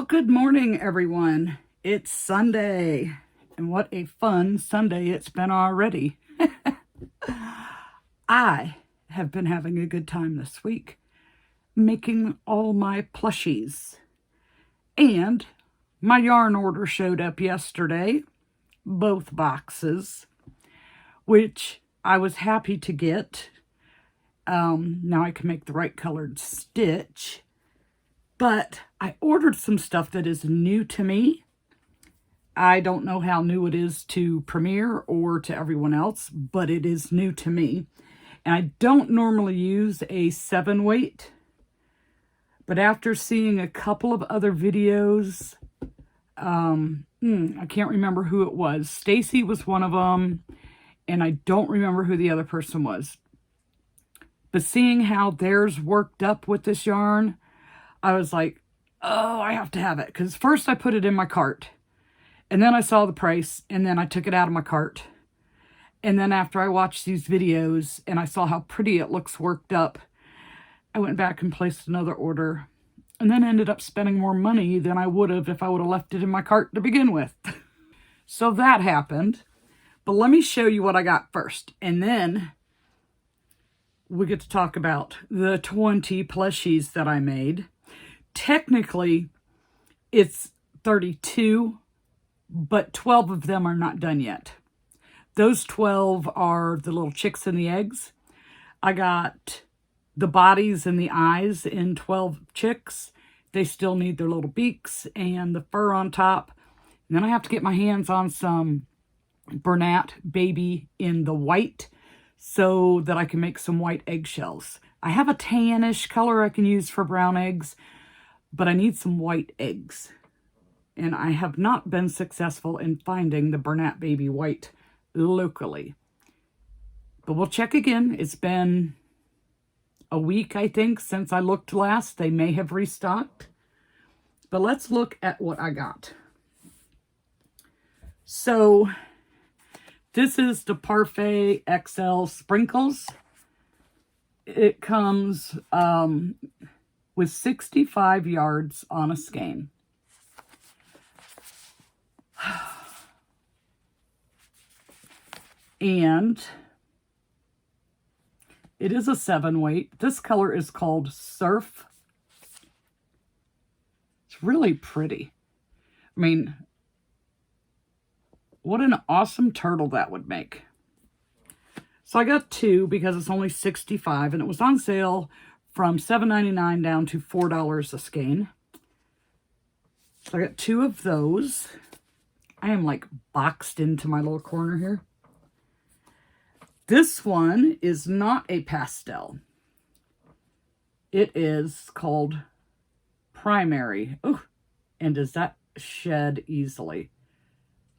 Well, good morning, everyone. It's Sunday, and what a fun Sunday it's been already. I have been having a good time this week making all my plushies, and my yarn order showed up yesterday, both boxes, which I was happy to get. Now I can make the right colored stitch. But I ordered some stuff that is new to me. I don't know how new it is to Premier or to everyone else, but it is new to me. And I don't normally use a 7-weight. But after seeing a couple of other videos, I can't remember who it was. Stacy was one of them, and I don't remember who the other person was. But seeing how theirs worked up with this yarn, I was like, oh, I have to have it. Because first I put it in my cart. And then I saw the price. And then I took it out of my cart. And then after I watched these videos and I saw how pretty it looks worked up, I went back and placed another order. And then ended up spending more money than I would have if I would have left it in my cart to begin with. So that happened. But let me show you what I got first. And then we get to talk about the 20 plushies that I made. Technically, it's 32, but 12 of them are not done yet. Those 12 are the little chicks and the eggs. I got the bodies and the eyes in 12 chicks. They still need their little beaks and the fur on top. And then I have to get my hands on some Bernat baby in the white so that I can make some white eggshells. I have a tannish color I can use for brown eggs, but I need some white eggs. And I have not been successful in finding the Bernat baby white locally. But we'll check again. It's been a week, I think, since I looked last. They may have restocked. But let's look at what I got. So this is the Parfait XL Sprinkles. It comes with 65 yards on a skein. And it is a 7-weight. This color is called Surf. It's really pretty. I mean, what an awesome turtle that would make. So I got 2 because it's only 65 and it was on sale from $7.99 down to $4 a skein. So I got 2 of those. I am like boxed into my little corner here. This one is not a pastel. It is called Primary. Oh, and does that shed easily?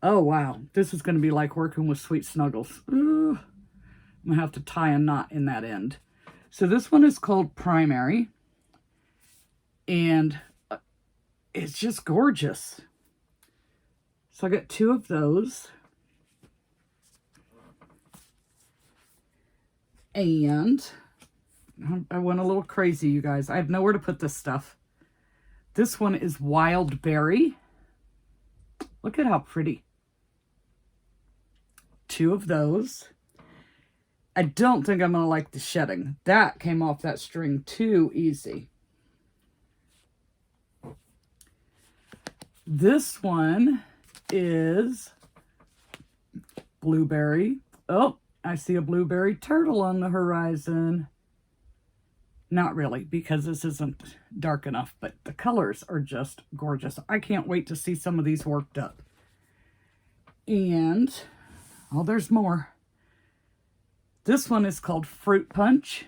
Oh, wow. This is going to be like working with Sweet Snuggles. Ooh, I'm going to have to tie a knot in that end. So this one is called Primary. And it's just gorgeous. So I got 2 of those. And I went a little crazy, you guys. I have nowhere to put this stuff. This one is Wild Berry. Look at how pretty. 2 of those. I don't think I'm going to like the shedding. That came off that string too easy. This one is Blueberry. Oh, I see a blueberry turtle on the horizon. Not really, because this isn't dark enough, but the colors are just gorgeous. I can't wait to see some of these worked up. And, oh, there's more. This one is called Fruit Punch.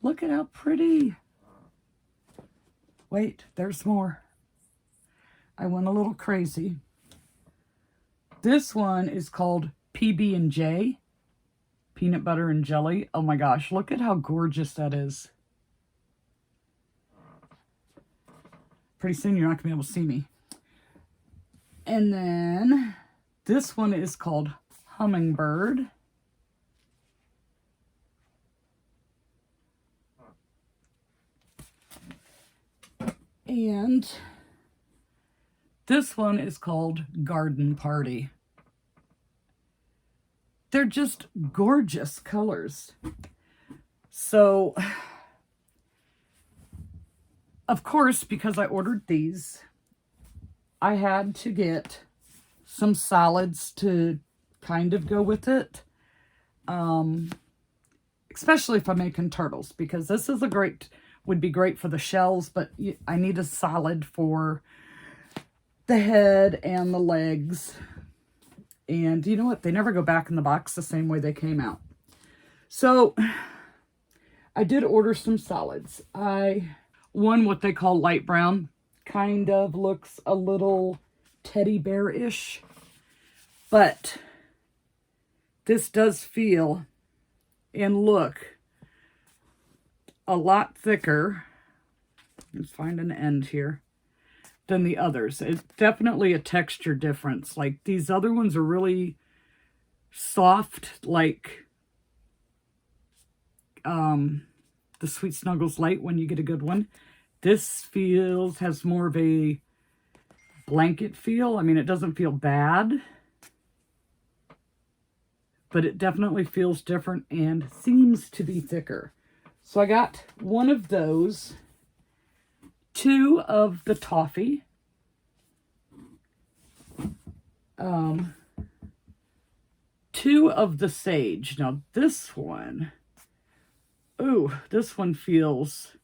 Look at how pretty. Wait, there's more. I went a little crazy. This one is called PB&J, Peanut Butter and Jelly. Oh my gosh, look at how gorgeous that is. Pretty soon you're not going to be able to see me. And then this one is called Hummingbird. And this one is called Garden Party. They're just gorgeous colors. So, of course, because I ordered these, I had to get some solids to kind of go with it. Especially if I'm making turtles, because this is would be great for the shells, but I need a solid for the head and the legs. And you know what? They never go back in the box the same way they came out. So I did order some solids. One what they call light brown, kind of looks a little teddy bear-ish, but this does feel and look a lot thicker. Let's find an end here. Than the others. It's definitely a texture difference. Like these other ones are really soft, like the Sweet Snuggles Light when you get a good one. This has more of a blanket feel. I mean, it doesn't feel bad, but it definitely feels different and seems to be thicker. So I got one of those, 2 of the toffee, 2 of the sage. Now this one, ooh, this one feels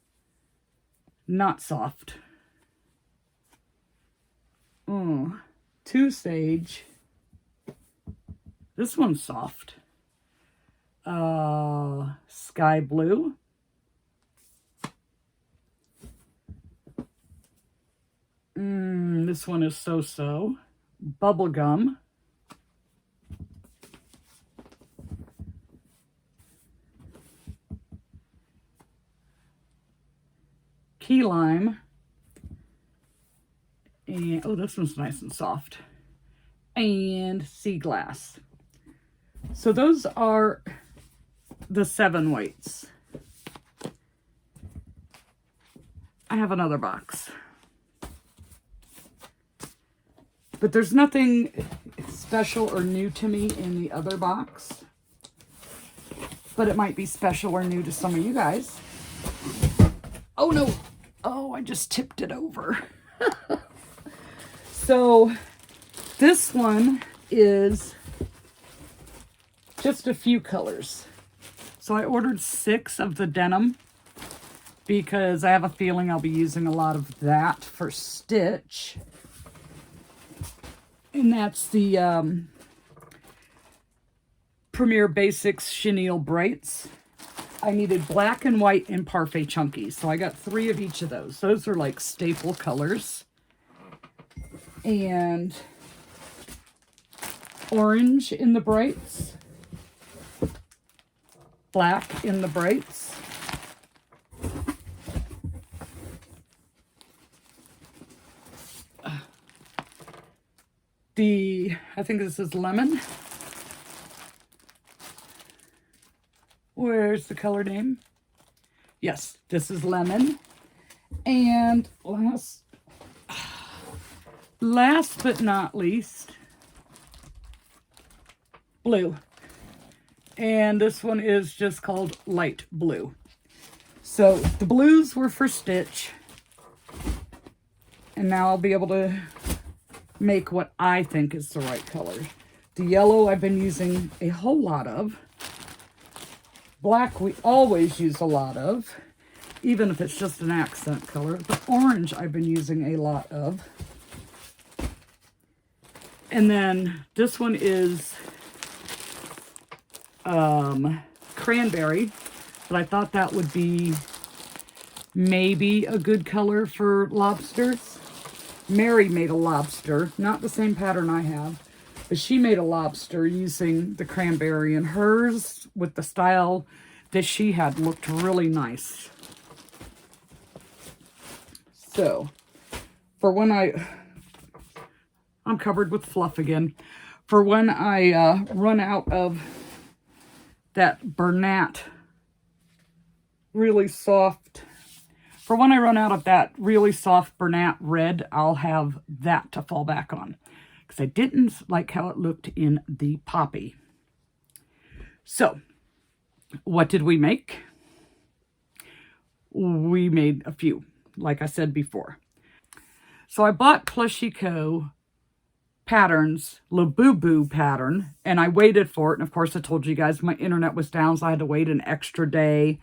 not soft. 2 sage. This one's soft. Sky blue. This one is so-so. Bubblegum. Key lime. And, oh, this one's nice and soft. And sea glass. So those are the 7 weights. I have another box. But there's nothing special or new to me in the other box. But it might be special or new to some of you guys. Oh no! Oh, I just tipped it over. So, this one is just a few colors. So I ordered 6 of the denim because I have a feeling I'll be using a lot of that for stitch. And that's the Premier Basics Chenille Brights. I needed black and white and Parfait Chunky. So I got 3 of each of those. Those are like staple colors. And orange in the brights. Black in the brights. I think this is lemon. Where's the color name? Yes, this is lemon. And last but not least, blue. And this one is just called light blue. So the blues were for stitch. And now I'll be able to make what I think is the right color. The yellow I've been using a whole lot of. Black we always use a lot of, even if it's just an accent color. The orange I've been using a lot of. And then this one is cranberry, but I thought that would be maybe a good color for lobsters. Mary made a lobster, not the same pattern I have, but she made a lobster using the cranberry, and hers with the style that she had looked really nice. So, for when I'm covered with fluff again. For when I run out of that Bernat really soft For when I run out of that really soft Bernat red, I'll have that to fall back on. Because I didn't like how it looked in the poppy. So, what did we make? We made a few, like I said before. So I bought Plushie Co. patterns, Labubus pattern, and I waited for it. And of course, I told you guys my internet was down, so I had to wait an extra day.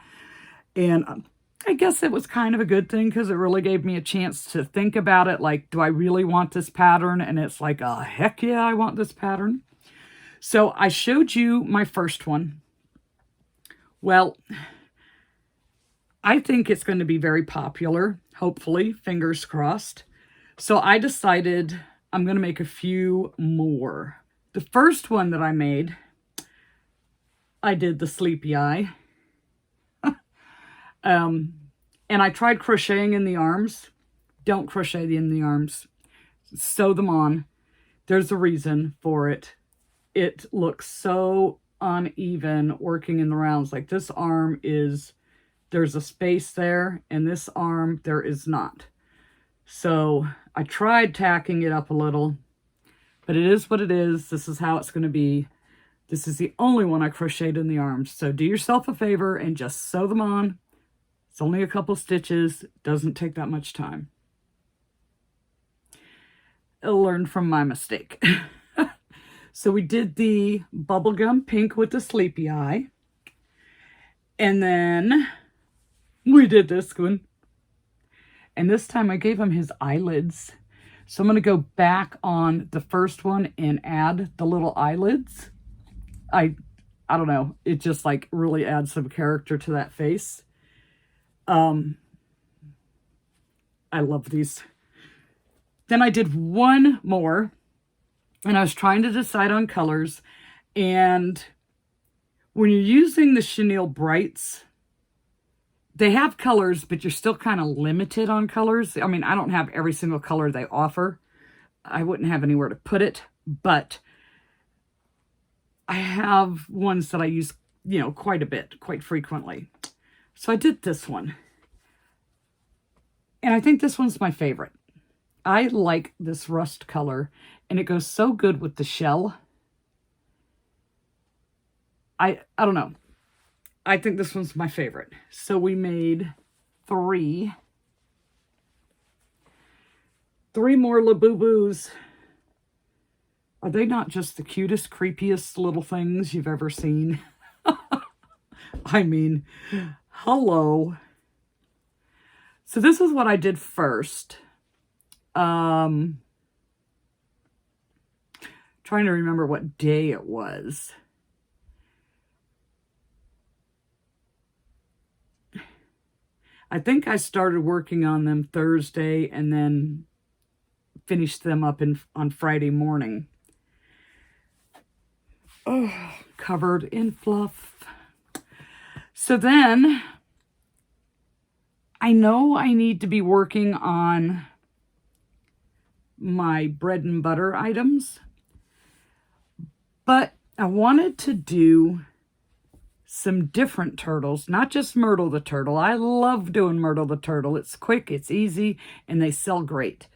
And I guess it was kind of a good thing because it really gave me a chance to think about it. Like, do I really want this pattern? And it's like, oh, heck yeah, I want this pattern. So I showed you my first one. Well, I think it's going to be very popular, hopefully, fingers crossed. So I decided I'm going to make a few more. The first one that I made, I did the sleepy eye. And I tried crocheting in the arms. Don't crochet in the arms. Sew them on. There's a reason for it. It looks so uneven working in the rounds. Like this arm is, there's a space there, and this arm, there is not. So I tried tacking it up a little, but it is what it is. This is how it's going to be. This is the only one I crocheted in the arms. So do yourself a favor and just sew them on. It's only a couple stitches. Doesn't take that much time. I'll learn from my mistake. So we did the bubblegum pink with the sleepy eye. And then we did this one. And this time I gave him his eyelids. So I'm going to go back on the first one and add the little eyelids. I don't know. It just like really adds some character to that face. I love these. Then I did one more. And I was trying to decide on colors. And when you're using the Chenille Brights, they have colors, but you're still kind of limited on colors. I mean, I don't have every single color they offer. I wouldn't have anywhere to put it, but I have ones that I use, you know, quite a bit, quite frequently. So I did this one. And I think this one's my favorite. I like this rust color, and it goes so good with the shell. I don't know. I think this one's my favorite. So we made three more Labubus. Are they not just the cutest, creepiest little things you've ever seen? I mean, hello. So this is what I did first. Trying to remember what day it was. I think I started working on them Thursday and then finished them up on Friday morning. Oh, covered in fluff. So then I know I need to be working on my bread and butter items, but I wanted to do some different turtles, not just Myrtle the turtle. I love doing Myrtle the turtle. It's quick, it's easy, and they sell great.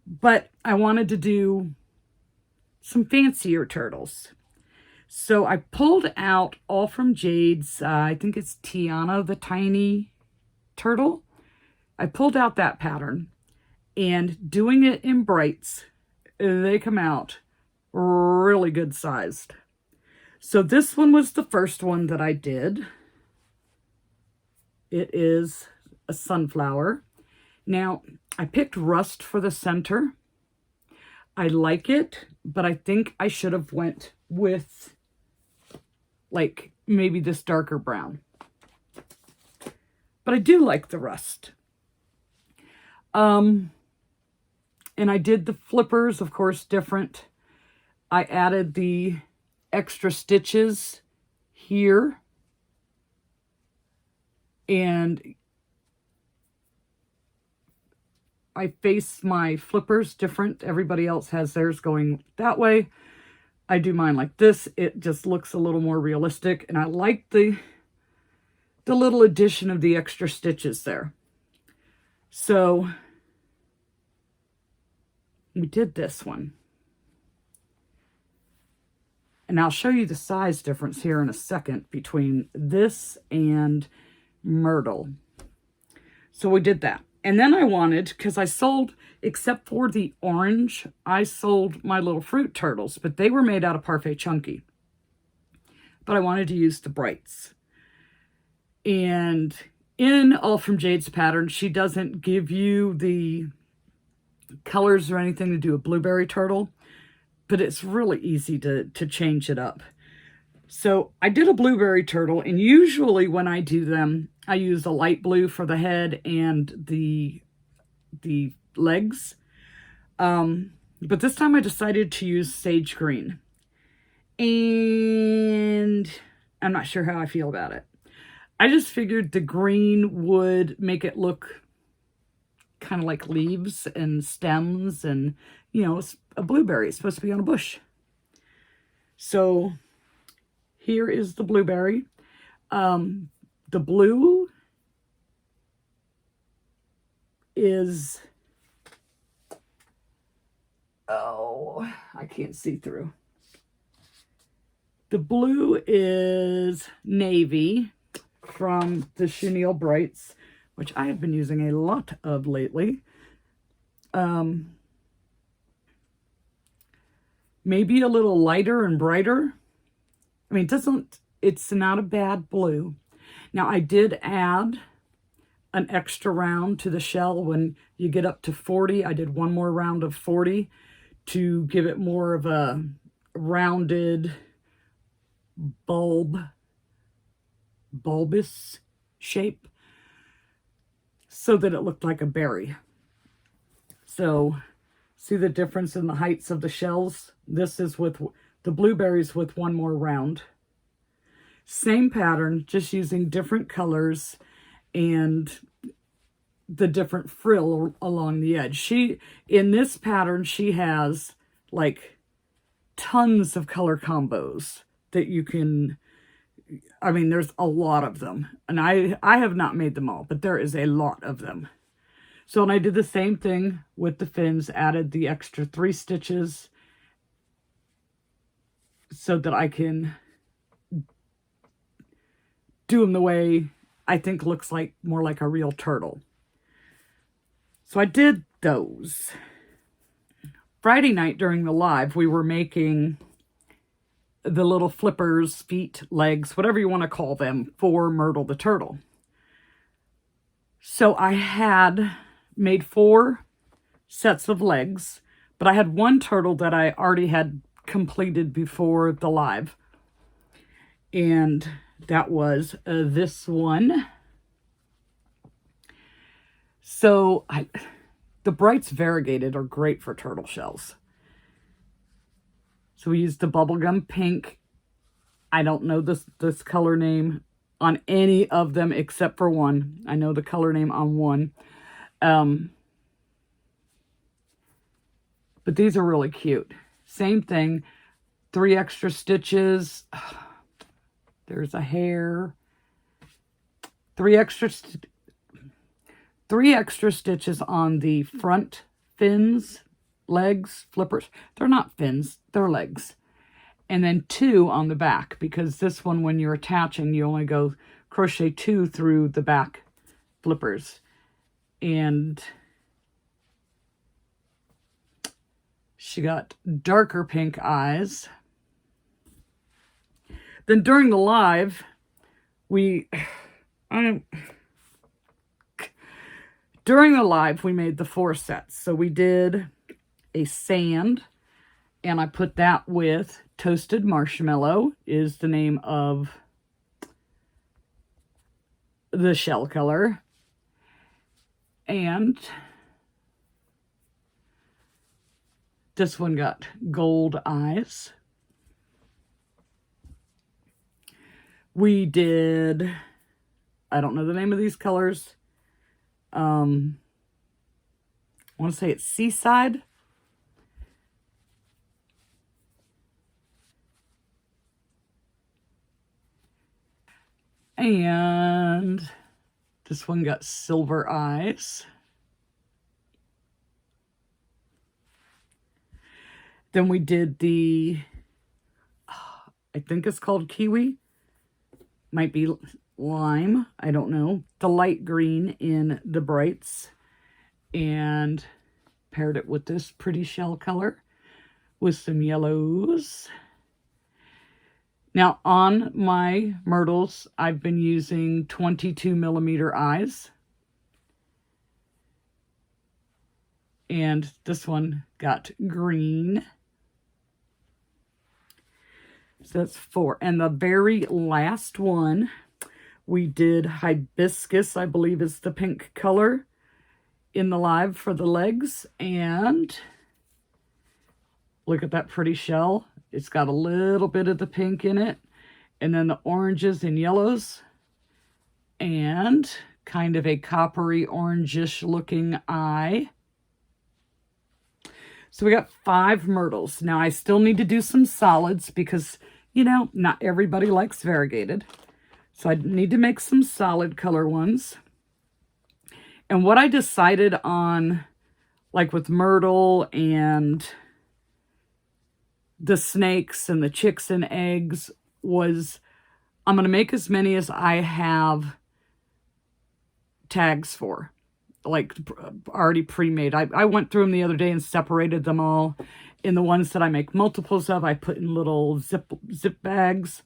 But I wanted to do some fancier turtles. So I pulled out All from Jade's, I think it's Tiana the Tiny Turtle. I pulled out that pattern, and doing it in brights, they come out really good sized. So this one was the first one that I did. It is a sunflower. Now, I picked rust for the center. I like it, but I think I should have went with like maybe this darker brown. But I do like the rust. And I did the flippers, of course, different. I added the extra stitches here, and I face my flippers different. Everybody else has theirs going that way. I do mine like this. It just looks a little more realistic, and I like the little addition of the extra stitches there. So we did this one. And I'll show you the size difference here in a second between this and Myrtle. So we did that. And then I wanted, because I sold, except for the orange, I sold my little fruit turtles, but they were made out of Parfait Chunky. But I wanted to use the brights. And in All From Jade's pattern, she doesn't give you the colors or anything to do a blueberry turtle, but it's really easy to change it up. So I did a blueberry turtle, and usually when I do them, I use a light blue for the head and the legs. But this time I decided to use sage green. And I'm not sure how I feel about it. I just figured the green would make it look kind of like leaves and stems, and, you know, it's a blueberry. It's supposed to be on a bush. So here is the blueberry. The blue is, oh, I can't see through. The blue is navy from the Chenille Brights, which I have been using a lot of lately. Maybe a little lighter and brighter. I mean, it's not a bad blue. Now, I did add an extra round to the shell when you get up to 40. I did one more round of 40 to give it more of a rounded bulbous shape, so that it looked like a berry. So, see the difference in the heights of the shells? This is with the blueberries with one more round. Same pattern, just using different colors and the different frill along the edge. In this pattern, she has like tons of color combos that you can, I mean, there's a lot of them. And I have not made them all, but there is a lot of them. So, and I did the same thing with the fins, added the extra 3 stitches so that I can do them the way I think looks like more like a real turtle. So I did those. Friday night during the live, we were making the little flippers, feet, legs, whatever you want to call them, for Myrtle the turtle. So I had made 4 sets of legs, but I had one turtle that I already had completed before the live. And that was this one. So the Brights Variegated are great for turtle shells. So we used the bubblegum pink. I don't know this color name on any of them except for one. I know the color name on one. But these are really cute. Same thing. 3 extra stitches. There's a hair. 3 extra stitches on the front fins, legs, flippers. They're not fins, they're legs. And then 2 on the back, because this one, when you're attaching, you only go crochet 2 through the back flippers. And she got darker pink eyes. Then during the live, during the live, we made the 4 sets. So we did a sand, and I put that with Toasted Marshmallow, is the name of the shell color. And this one got gold eyes. We did, I don't know the name of these colors. I want to say it's Seaside. And this one got silver eyes. Then we did the, I think it's called kiwi. Might be lime. I don't know. The light green in the brights. And paired it with this pretty shell color with some yellows. Now on my myrtles, I've been using 22mm eyes. And this one got green. So that's 4. And the very last one, we did hibiscus, I believe is the pink color, in the live for the legs. And look at that pretty shell. It's got a little bit of the pink in it. And then the oranges and yellows. And kind of a coppery orangish looking eye. So we got 5 myrtles. Now I still need to do some solids because, you know, not everybody likes variegated. So I need to make some solid color ones. And what I decided on, like with myrtle and the snakes and the chicks and eggs, was I'm going to make as many as I have tags for, like already pre-made. I went through them the other day and separated them all. In the ones that I make multiples of, I put in little zip bags.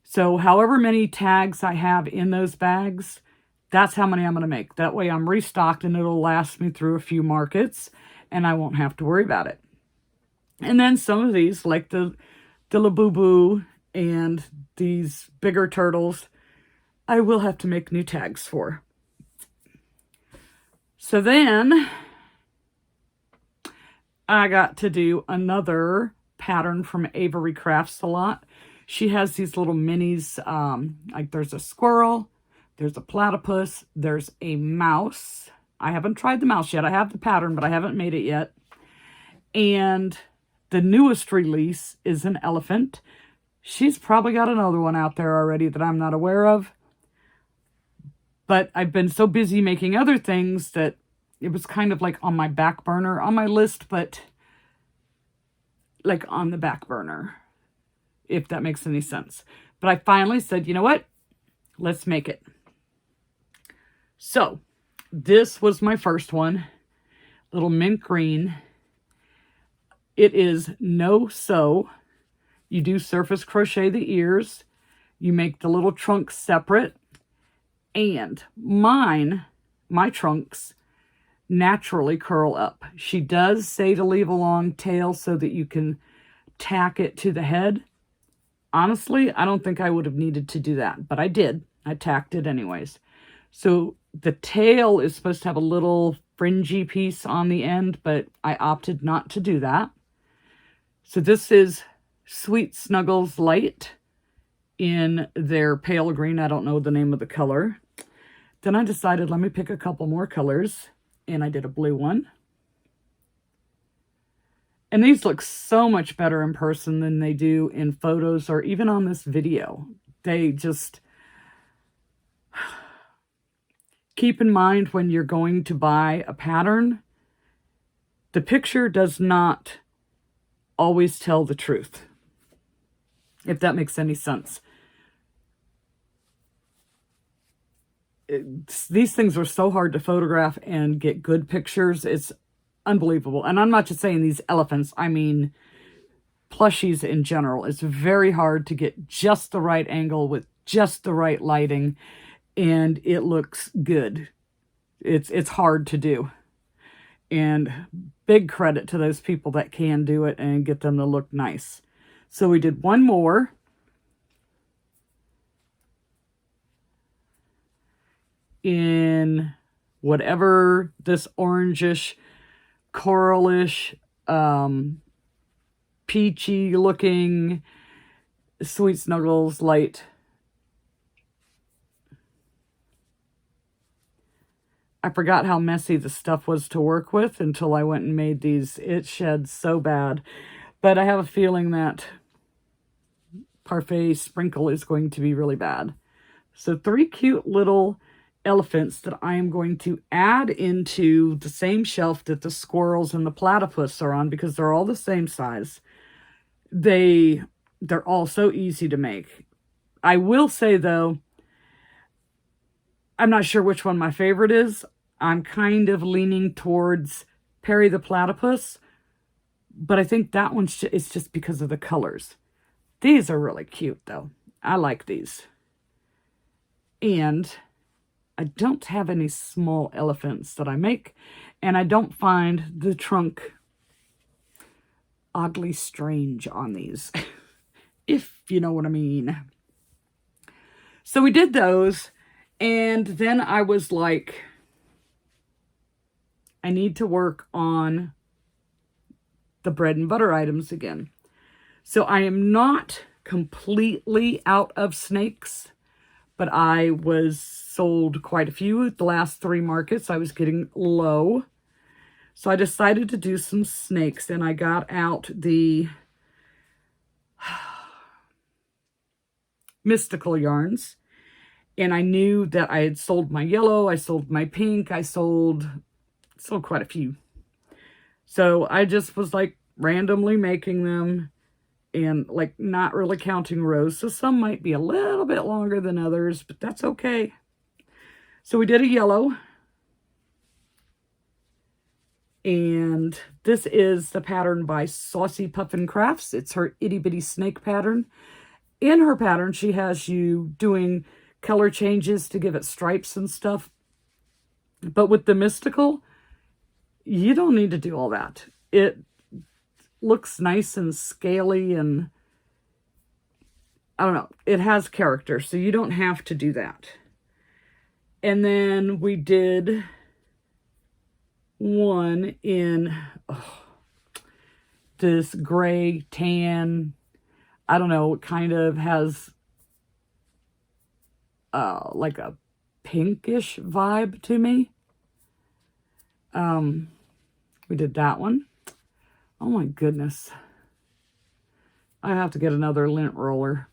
So however many tags I have in those bags, that's how many I'm going to make. That way I'm restocked and it'll last me through a few markets and I won't have to worry about it. And then some of these, like the Labubu and these bigger turtles, I will have to make new tags for. So then I got to do another pattern from Avery Crafts a lot. She has these little minis, like there's a squirrel, there's a platypus, there's a mouse. I haven't tried the mouse yet. I have the pattern, but I haven't made it yet. And the newest release is an elephant. She's probably got another one out there already that I'm not aware of. But I've been so busy making other things that it was kind of like on my back burner, on my list, but like on the back burner, if that makes any sense. But I finally said, you know what? Let's make it. So this was my first one, little mint green. It is no sew. You do surface crochet the ears. You make the little trunks separate. And my trunks naturally curl up. She does say to leave a long tail so that you can tack it to the head. Honestly, I don't think I would have needed to do that, but I did. I tacked it anyways. So the tail is supposed to have a little fringy piece on the end, but I opted not to do that. So this is Sweet Snuggles Light in their pale green. I don't know the name of the color. Then I decided, let me pick a couple more colors, and I did a blue one. And these look so much better in person than they do in photos or even on this video. They just... Keep in mind when you're going to buy a pattern, the picture does not always tell the truth, if that makes any sense. These things are so hard to photograph and get good pictures. It's unbelievable. And I'm not just saying these elephants. I mean, plushies in general. It's very hard to get just the right angle with just the right lighting. And it looks good. It's hard to do. And big credit to those people that can do it and get them to look nice. So we did one more. In whatever this orangish, coralish, peachy looking Sweet Snuggles Light. I forgot how messy the stuff was to work with until I went and made these. It sheds so bad. But I have a feeling that Parfait Sprinkle is going to be really bad. So 3 cute little elephants that I am going to add into the same shelf that the squirrels and the platypus are on, because they're all the same size. They're all so easy to make. I will say, though, I'm not sure which one my favorite is. I'm kind of leaning towards Perry the Platypus, but I think that one is just because of the colors. These are really cute, though. I like these. And I don't have any small elephants that I make, and I don't find the trunk oddly strange on these, if you know what I mean. So we did those, and then I was like, I need to work on the bread and butter items again. So I am not completely out of snakes, but I was sold quite a few at the last 3 markets. I was getting low. So I decided to do some snakes, and I got out the mystical yarns. And I knew that I had sold my yellow, I sold my pink, I sold quite a few. So I just was like randomly making them and like not really counting rows. So some might be a little bit longer than others, but that's okay. So we did a yellow. And this is the pattern by Saucy Puffin Crafts. It's her itty bitty snake pattern. In her pattern, she has you doing color changes to give it stripes and stuff. But with the mystical, you don't need to do all that. It looks nice and scaly, and I don't know, it has character, so you don't have to do that. And then we did one in this gray tan, I don't know, it kind of has like a pinkish vibe to me. We did that one. Oh my goodness. I have to get another lint roller.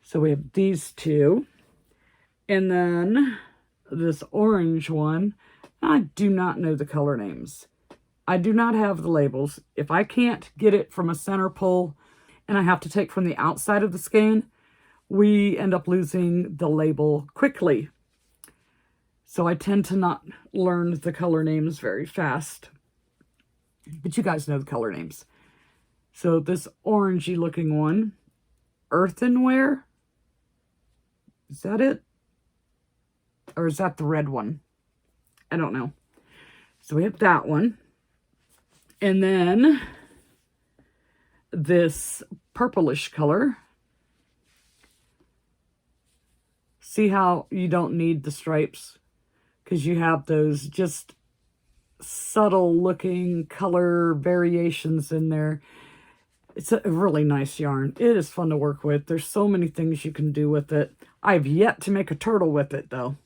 So we have these two. And then this orange one. I do not know the color names. I do not have the labels. If I can't get it from a center pull and I have to take from the outside of the skein, we end up losing the label quickly. So I tend to not learn the color names very fast. But you guys know the color names. So this orangey looking one, earthenware. Is that it? Or is that the red one? I don't know. So we have that one. And then this purplish color. See how you don't need the stripes? Because you have those just subtle looking color variations in there. It's a really nice yarn. It is fun to work with. There's so many things you can do with it. I've yet to make a turtle with it, though.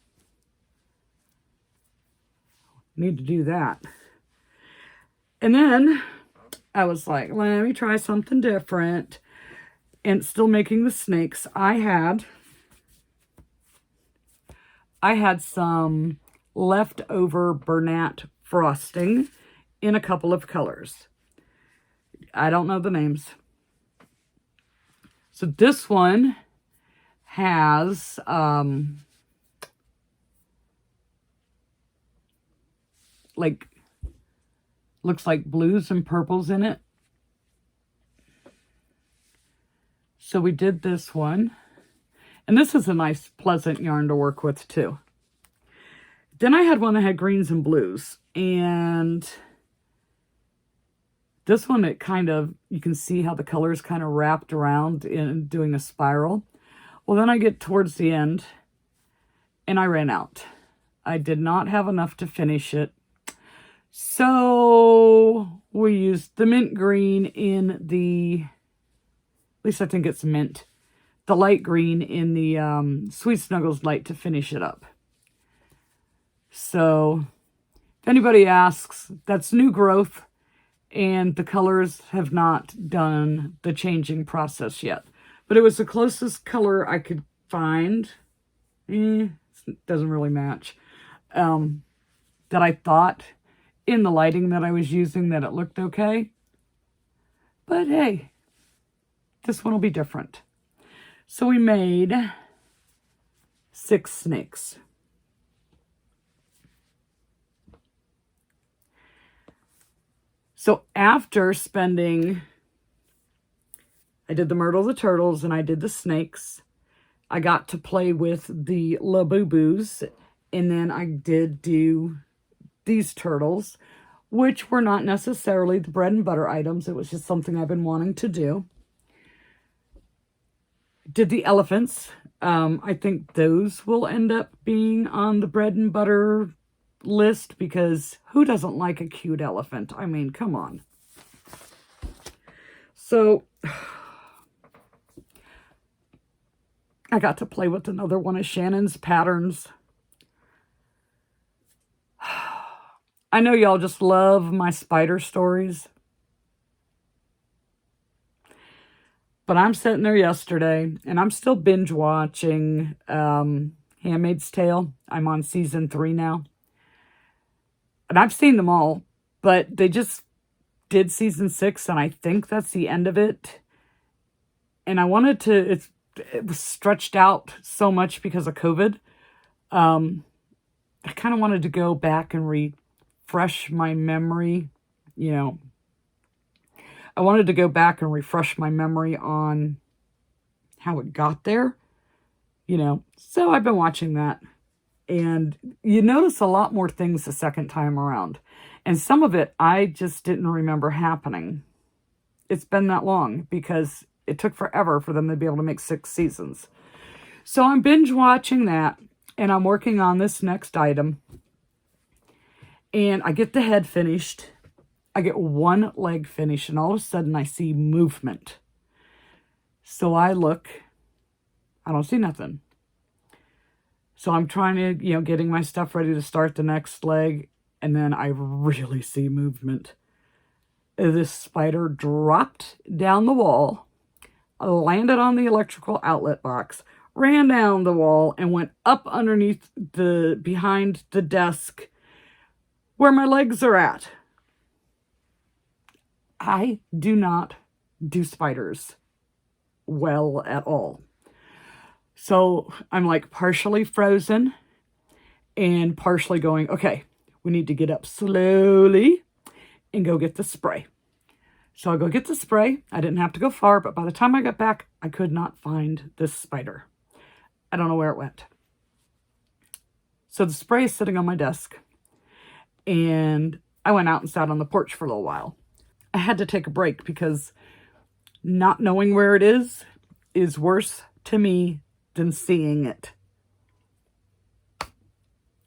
Need to do that. And then I was like, let me try something different. And still making the snakes. I had some leftover Bernat frosting in a couple of colors. I don't know the names. So this one has like, looks like blues and purples in it. So we did this one. And this is a nice, pleasant yarn to work with, too. Then I had one that had greens and blues. And this one, it kind of, you can see how the colors kind of wrapped around in doing a spiral. Well, then I get towards the end, and I ran out. I did not have enough to finish it. So we used the mint green in the, at least I think it's mint, the light green in the Sweet Snuggles light to finish it up. So if anybody asks, that's new growth, and the colors have not done the changing process yet. But it was the closest color I could find. It's It doesn't really match. That I thought in the lighting that I was using that it looked okay. But hey, this one will be different. So we made 6 snakes. So after spending, I did the Myrtle the Turtles and I did the snakes. I got to play with the Labubus, and then I did do these turtles, which were not necessarily the bread and butter items. It was just something I've been wanting to do. Did the elephants. I think those will end up being on the bread and butter list, because who doesn't like a cute elephant? I mean, come on. So I got to play with another one of Shannon's patterns. I know y'all just love my spider stories. But I'm sitting there yesterday, and I'm still binge watching Handmaid's Tale. I'm on season 3 now. And I've seen them all, but they just did season 6, and I think that's the end of it. And I wanted to, it was stretched out so much because of COVID. I kind of wanted to go back and refresh my memory, you know. I wanted to go back and refresh my memory on how it got there, you know. So I've been watching that. And you notice a lot more things the second time around. And some of it I just didn't remember happening. It's been that long because it took forever for them to be able to make 6 seasons. So I'm binge watching that, and I'm working on this next item. And I get the head finished. I get one leg finished, and all of a sudden I see movement. So I look, I don't see nothing. So I'm trying to, you know, getting my stuff ready to start the next leg, and then I really see movement. This spider dropped down the wall, landed on the electrical outlet box, ran down the wall, and went up underneath behind the desk where my legs are at. I do not do spiders well at all. So I'm like partially frozen and partially going, okay, we need to get up slowly and go get the spray. So I go get the spray. I didn't have to go far, but by the time I got back, I could not find this spider. I don't know where it went. So the spray is sitting on my desk, and I went out and sat on the porch for a little while. I had to take a break because not knowing where it is worse to me than seeing it.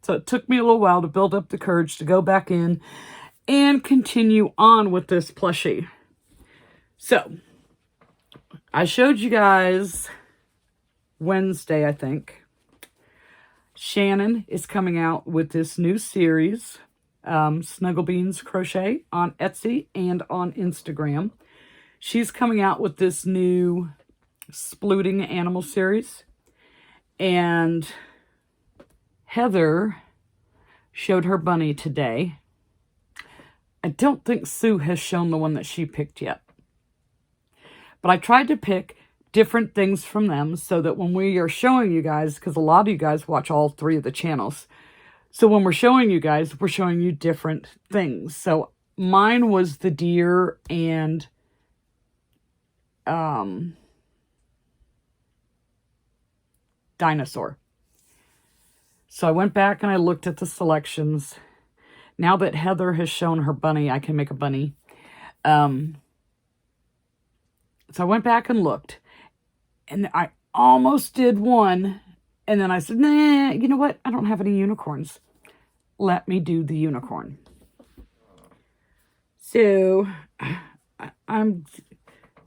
So it took me a little while to build up the courage to go back in and continue on with this plushie. So I showed you guys Wednesday, I think. Shannon is coming out with this new series, Snuggle Beans Crochet, on Etsy and on Instagram. She's coming out with this new splooting animal series. And Heather showed her bunny today. I don't think Sue has shown the one that she picked yet. But I tried to pick different things from them so that when we are showing you guys, because a lot of you guys watch all 3 of the channels, so when we're showing you guys, we're showing you different things. So mine was the deer and dinosaur. So I went back and I looked at the selections. Now that Heather has shown her bunny, I can make a bunny. So I went back and looked, and I almost did one, and then I said, nah, you know what? I don't have any unicorns. Let me do the unicorn. So I'm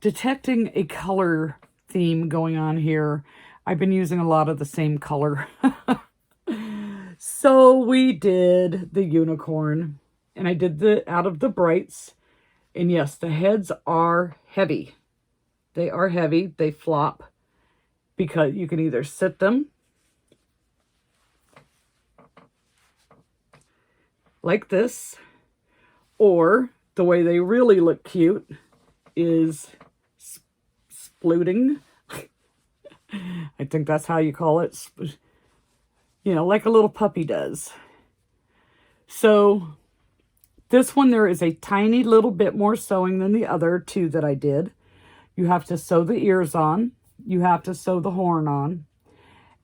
detecting a color theme going on here. I've been using a lot of the same color. So we did the unicorn, and I did the out of the brights. And yes, the heads are heavy. They are heavy. They flop because you can either sit them like this, or the way they really look cute is splooting. I think that's how you call it. You know, like a little puppy does. So this one, there is a tiny little bit more sewing than the other two that I did. You have to sew the ears on. You have to sew the horn on.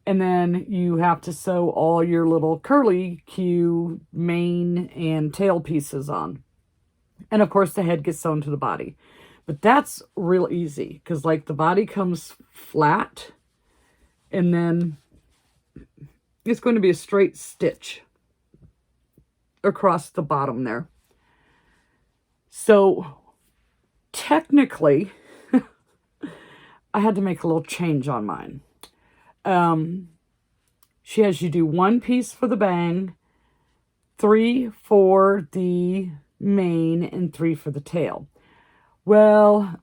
And then you have to sew all your little curly Q mane and tail pieces on. And of course the head gets sewn to the body. But that's real easy because like the body comes flat and then it's going to be a straight stitch across the bottom there. So technically I had to make a little change on mine. She has you do 1 piece for the bang, 3 for the mane, and 3 for the tail. Well,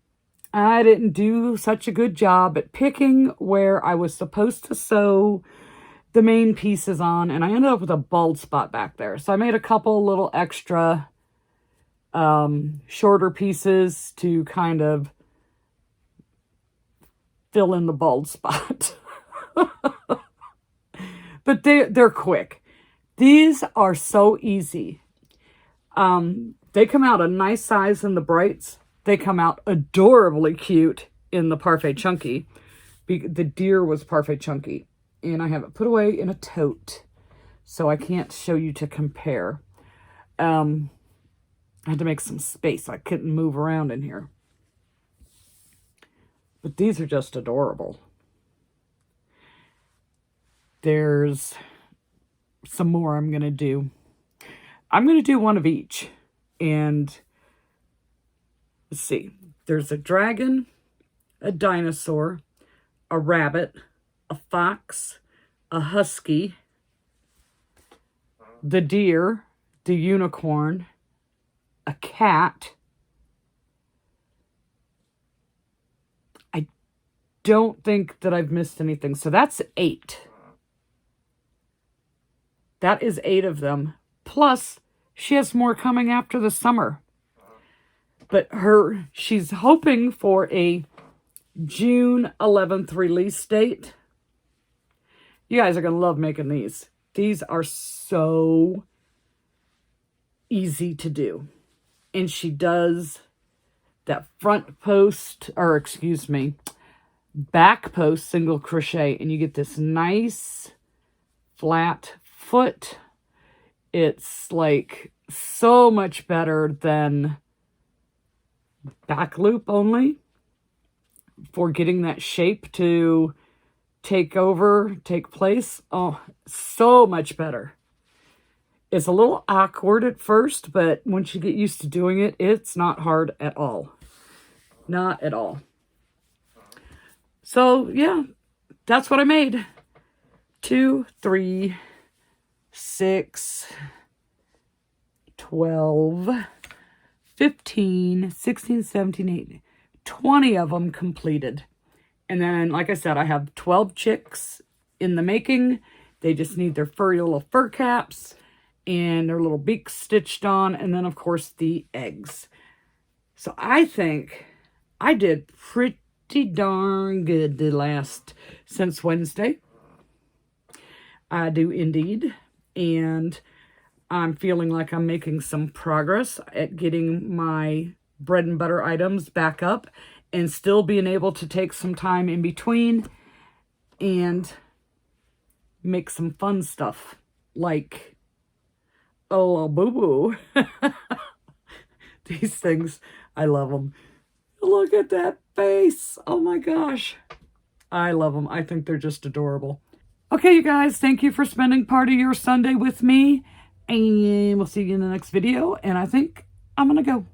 I didn't do such a good job at picking where I was supposed to sew the main pieces on, and I ended up with a bald spot back there. So I made a couple little extra shorter pieces to kind of fill in the bald spot. But they're quick. These are so easy. They come out a nice size in the brights. They come out adorably cute in the Parfait Chunky. The deer was Parfait Chunky. And I have it put away in a tote. So I can't show you to compare. I had to make some space. I couldn't move around in here. But these are just adorable. There's some more I'm going to do. I'm going to do one of each. And let's see. There's a dragon, a dinosaur, a rabbit, a fox, a husky, the deer, the unicorn, a cat. I don't think that I've missed anything. So that's 8. That is 8 of them. Plus, she has more coming after the summer. But she's hoping for a June 11th release date. You guys are going to love making these. These are so easy to do. And she does that front post, or excuse me, back post single crochet. And you get this nice flat foot. It's like so much better than back loop only for getting that shape to take place. Oh, so much better. It's a little awkward at first, but once you get used to doing it, it's not hard at all. Not at all. So yeah, that's what I made. 2, 3, 6, 12, 15, 16, 17, 18, 20 of them completed. And then, like I said, I have 12 chicks in the making. They just need their furry little fur caps and their little beaks stitched on. And then, of course, the eggs. So I think I did pretty darn good since Wednesday. I do indeed. And I'm feeling like I'm making some progress at getting my bread and butter items back up and still being able to take some time in between and make some fun stuff like a Labubus. These things, I love them. Look at that face. Oh my gosh. I love them. I think they're just adorable. Okay, you guys, thank you for spending part of your Sunday with me. And we'll see you in the next video. And I think I'm going to go.